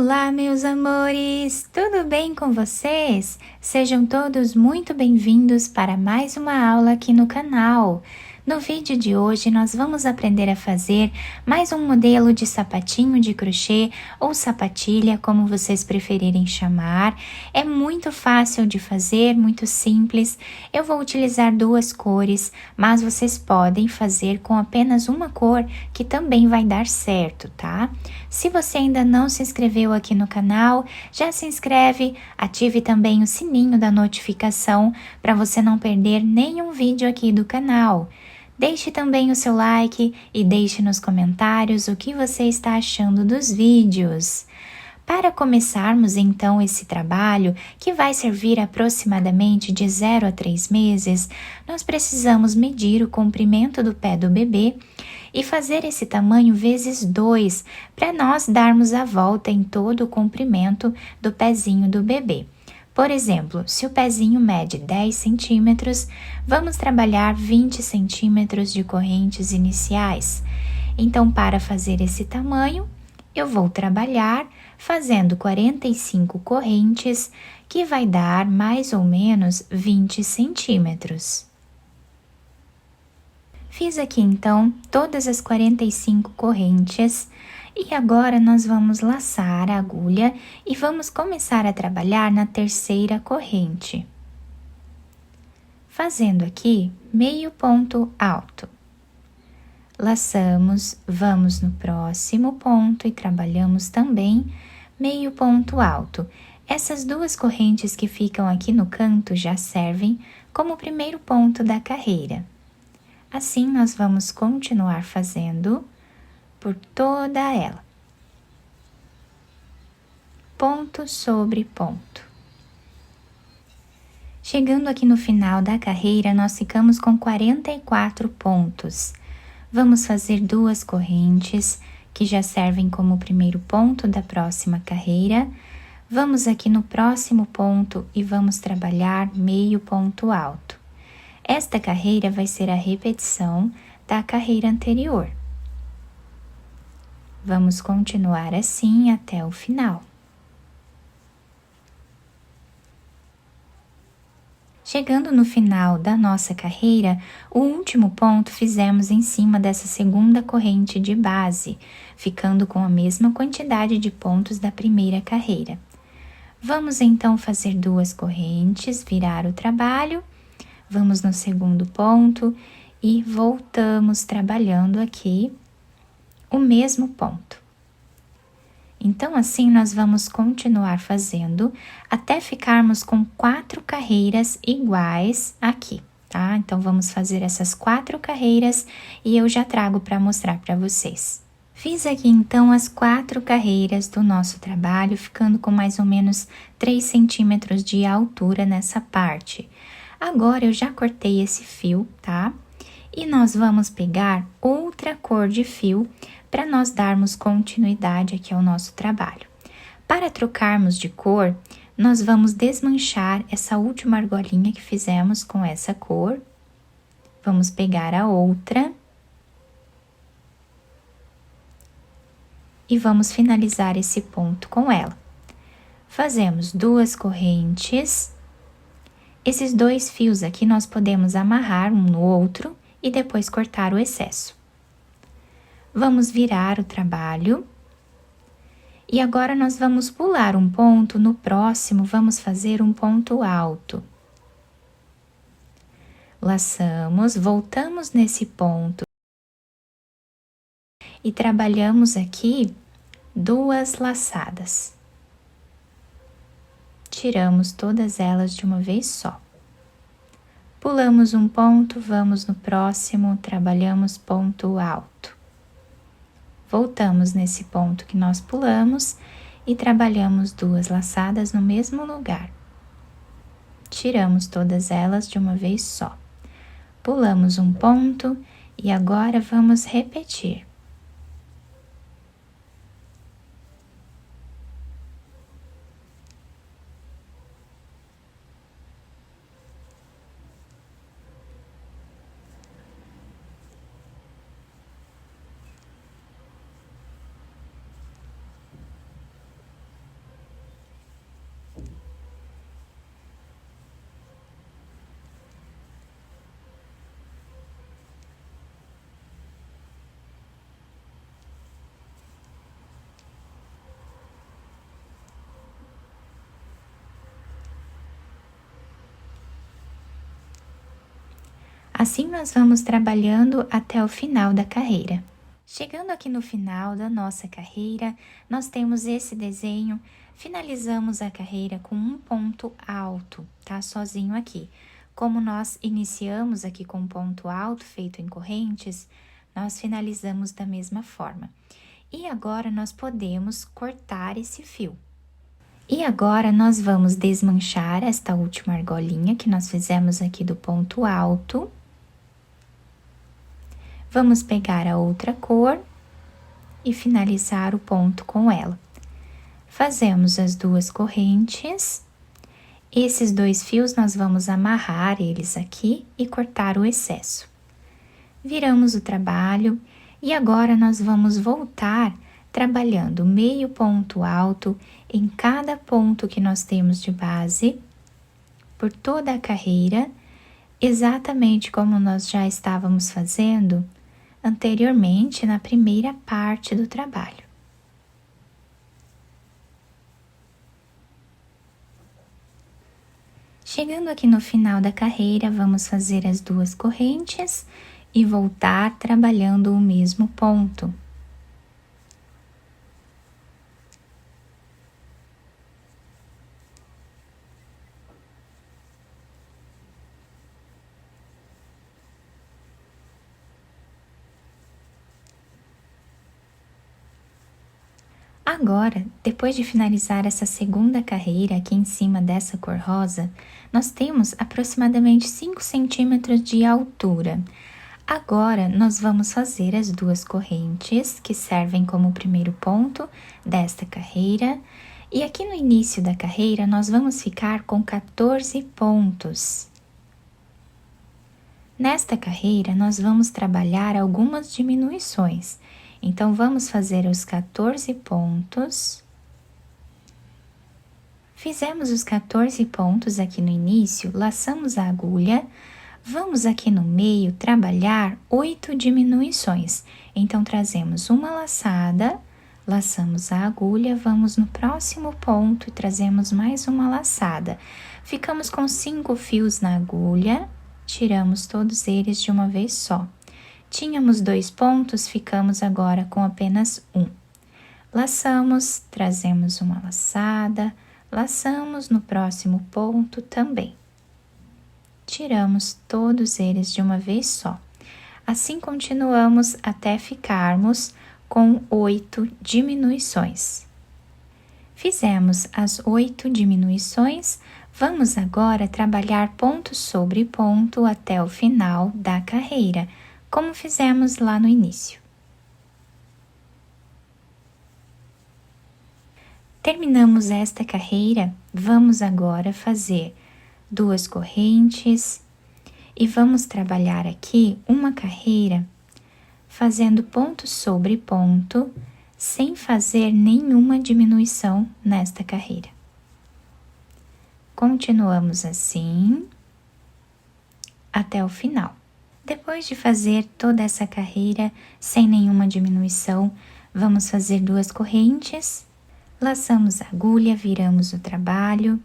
Olá, meus amores! Tudo bem com vocês? Sejam todos muito bem-vindos para mais uma aula aqui no canal. No vídeo de hoje, nós vamos aprender a fazer mais um modelo de sapatinho de crochê ou sapatilha, como vocês preferirem chamar. É muito fácil de fazer, muito simples. Eu vou utilizar duas cores, mas vocês podem fazer com apenas uma cor, que também vai dar certo, tá? Se você ainda não se inscreveu aqui no canal, já se inscreve, ative também o sininho da notificação para você não perder nenhum vídeo aqui do canal. Deixe também o seu like e deixe nos comentários o que você está achando dos vídeos. Para começarmos então esse trabalho, que vai servir aproximadamente de 0 a 3 meses, nós precisamos medir o comprimento do pé do bebê e fazer esse tamanho vezes 2, para nós darmos a volta em todo o comprimento do pezinho do bebê. Por exemplo, se o pezinho mede 10 centímetros, vamos trabalhar 20 centímetros de correntes iniciais. Então, para fazer esse tamanho, eu vou trabalhar fazendo 45 correntes, que vai dar mais ou menos 20 centímetros. Fiz aqui então todas as 45 correntes e agora nós vamos laçar a agulha e vamos começar a trabalhar na terceira corrente. Fazendo aqui meio ponto alto. Laçamos, vamos no próximo ponto e trabalhamos também meio ponto alto. Essas duas correntes que ficam aqui no canto já servem como o primeiro ponto da carreira. Assim, nós vamos continuar fazendo por toda ela. Ponto sobre ponto. Chegando aqui no final da carreira, nós ficamos com 44 pontos. Vamos fazer duas correntes, que já servem como o primeiro ponto da próxima carreira. Vamos aqui no próximo ponto e vamos trabalhar meio ponto alto. Esta carreira vai ser a repetição da carreira anterior. Vamos continuar assim até o final. Chegando no final da nossa carreira, o último ponto fizemos em cima dessa segunda corrente de base, ficando com a mesma quantidade de pontos da primeira carreira. Vamos então fazer duas correntes, virar o trabalho. Vamos no segundo ponto e voltamos trabalhando aqui o mesmo ponto. Então, assim, nós vamos continuar fazendo até ficarmos com 4 carreiras iguais aqui, tá? Então, vamos fazer essas 4 carreiras e eu já trago para mostrar para vocês. Fiz aqui, então, as 4 carreiras do nosso trabalho, ficando com mais ou menos 3 centímetros de altura nessa parte. Agora, eu já cortei esse fio, tá? E nós vamos pegar outra cor de fio para nós darmos continuidade aqui ao nosso trabalho. Para trocarmos de cor, nós vamos desmanchar essa última argolinha que fizemos com essa cor. Vamos pegar a outra. E vamos finalizar esse ponto com ela. Fazemos duas correntes. Esses dois fios aqui nós podemos amarrar um no outro e depois cortar o excesso. Vamos virar o trabalho. E agora nós vamos pular um ponto, no próximo vamos fazer um ponto alto. Laçamos, voltamos nesse ponto. E trabalhamos aqui duas laçadas. Tiramos todas elas de uma vez só. Pulamos um ponto, vamos no próximo, trabalhamos ponto alto. Voltamos nesse ponto que nós pulamos e trabalhamos duas laçadas no mesmo lugar. Tiramos todas elas de uma vez só. Pulamos um ponto e agora vamos repetir. Assim nós vamos trabalhando até o final da carreira. Chegando aqui no final da nossa carreira, nós temos esse desenho, finalizamos a carreira com um ponto alto, tá? Sozinho aqui. Como nós iniciamos aqui com um ponto alto feito em correntes, nós finalizamos da mesma forma. E agora nós podemos cortar esse fio. E agora nós vamos desmanchar esta última argolinha que nós fizemos aqui do ponto alto. Vamos pegar a outra cor e finalizar o ponto com ela. Fazemos as duas correntes. Esses dois fios nós vamos amarrar eles aqui e cortar o excesso. Viramos o trabalho e agora nós vamos voltar trabalhando meio ponto alto em cada ponto que nós temos de base, por toda a carreira, exatamente como nós já estávamos fazendo anteriormente na primeira parte do trabalho. Chegando aqui no final da carreira, vamos fazer as duas correntes e voltar trabalhando o mesmo ponto. Agora, depois de finalizar essa segunda carreira aqui em cima dessa cor rosa, nós temos aproximadamente 5 centímetros de altura. Agora, nós vamos fazer as duas correntes que servem como primeiro ponto desta carreira. E aqui no início da carreira, nós vamos ficar com 14 pontos. Nesta carreira, nós vamos trabalhar algumas diminuições. Então, vamos fazer os 14 pontos. Fizemos os 14 pontos aqui no início, laçamos a agulha, vamos aqui no meio trabalhar 8 diminuições. Então, trazemos uma laçada, laçamos a agulha, vamos no próximo ponto e trazemos mais uma laçada. Ficamos com 5 fios na agulha, tiramos todos eles de uma vez só. Tínhamos 2 pontos, ficamos agora com apenas um. Laçamos, trazemos uma laçada, laçamos no próximo ponto também. Tiramos todos eles de uma vez só. Assim continuamos até ficarmos com 8 diminuições. Fizemos as 8 diminuições, vamos agora trabalhar ponto sobre ponto até o final da carreira, como fizemos lá no início. Terminamos esta carreira, vamos agora fazer 2 correntes e vamos trabalhar aqui uma carreira fazendo ponto sobre ponto, sem fazer nenhuma diminuição nesta carreira. Continuamos assim até o final. Depois de fazer toda essa carreira sem nenhuma diminuição, vamos fazer 2 correntes, laçamos a agulha, viramos o trabalho.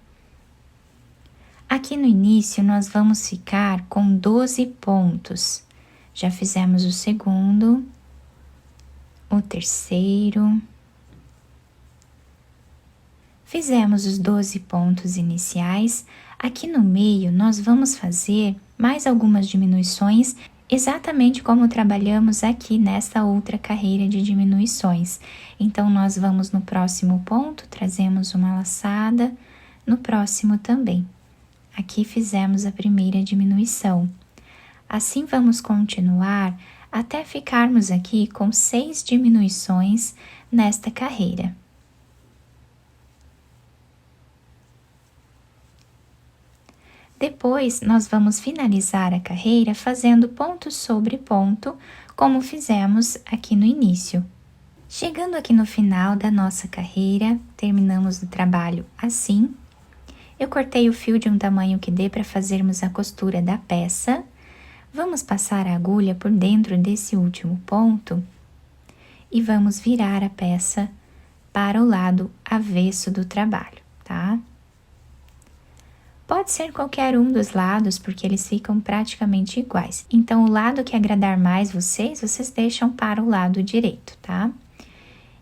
Aqui no início, nós vamos ficar com 12 pontos. Já fizemos o segundo, o terceiro. Fizemos os 12 pontos iniciais. Aqui no meio, nós vamos fazer mais algumas diminuições, exatamente como trabalhamos aqui nessa outra carreira de diminuições. Então, nós vamos no próximo ponto, trazemos uma laçada, no próximo também. Aqui fizemos a primeira diminuição. Assim, vamos continuar até ficarmos aqui com 6 diminuições nesta carreira. Depois, nós vamos finalizar a carreira fazendo ponto sobre ponto, como fizemos aqui no início. Chegando aqui no final da nossa carreira, terminamos o trabalho assim. Eu cortei o fio de um tamanho que dê para fazermos a costura da peça. Vamos passar a agulha por dentro desse último ponto e vamos virar a peça para o lado avesso do trabalho, tá? Pode ser qualquer um dos lados, porque eles ficam praticamente iguais. Então, o lado que agradar mais vocês, vocês deixam para o lado direito, tá?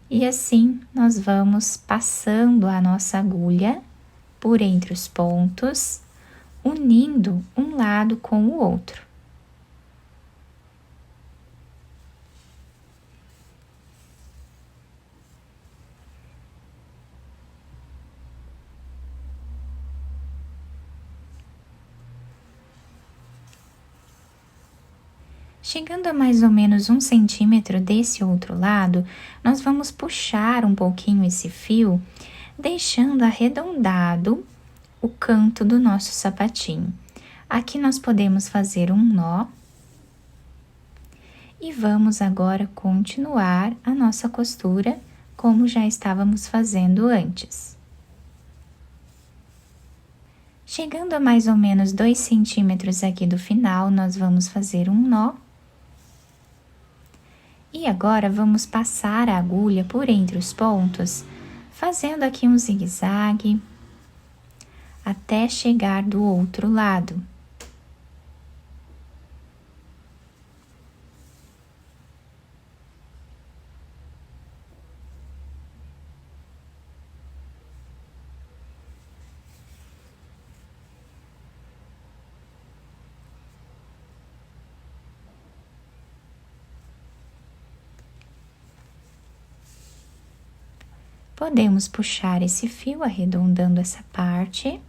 E assim, nós vamos passando a nossa agulha por entre os pontos, unindo um lado com o outro. Chegando a mais ou menos 1 centímetro desse outro lado, nós vamos puxar um pouquinho esse fio, deixando arredondado o canto do nosso sapatinho. Aqui nós podemos fazer um nó e vamos agora continuar a nossa costura como já estávamos fazendo antes. Chegando a mais ou menos 2 centímetros aqui do final, nós vamos fazer um nó. E agora vamos passar a agulha por entre os pontos, fazendo aqui um zigue-zague até chegar do outro lado. Podemos puxar esse fio arredondando essa parte.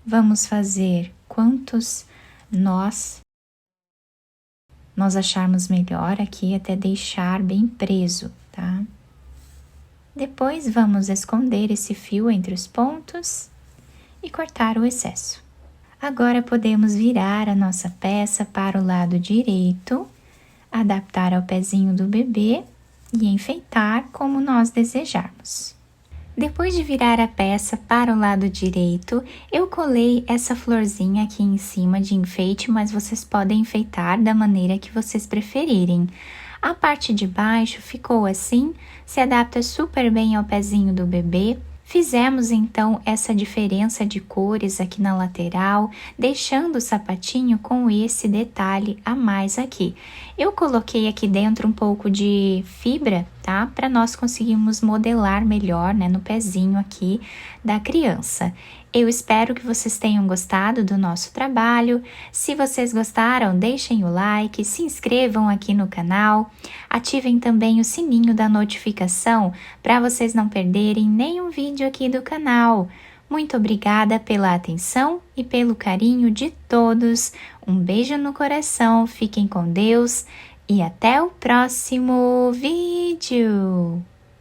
Vamos fazer quantos nós acharmos melhor aqui até deixar bem preso, tá? Depois vamos esconder esse fio entre os pontos e cortar o excesso. Agora podemos virar a nossa peça para o lado direito, adaptar ao pezinho do bebê e enfeitar como nós desejarmos. Depois de virar a peça para o lado direito, eu colei essa florzinha aqui em cima de enfeite, mas vocês podem enfeitar da maneira que vocês preferirem. A parte de baixo ficou assim, se adapta super bem ao pezinho do bebê. Fizemos então essa diferença de cores aqui na lateral, deixando o sapatinho com esse detalhe a mais aqui. Eu coloquei aqui dentro um pouco de fibra, tá? Para nós conseguirmos modelar melhor, né, no pezinho aqui da criança. Eu espero que vocês tenham gostado do nosso trabalho. Se vocês gostaram, deixem o like, se inscrevam aqui no canal, ativem também o sininho da notificação para vocês não perderem nenhum vídeo aqui do canal. Muito obrigada pela atenção e pelo carinho de todos. Um beijo no coração, fiquem com Deus e até o próximo vídeo!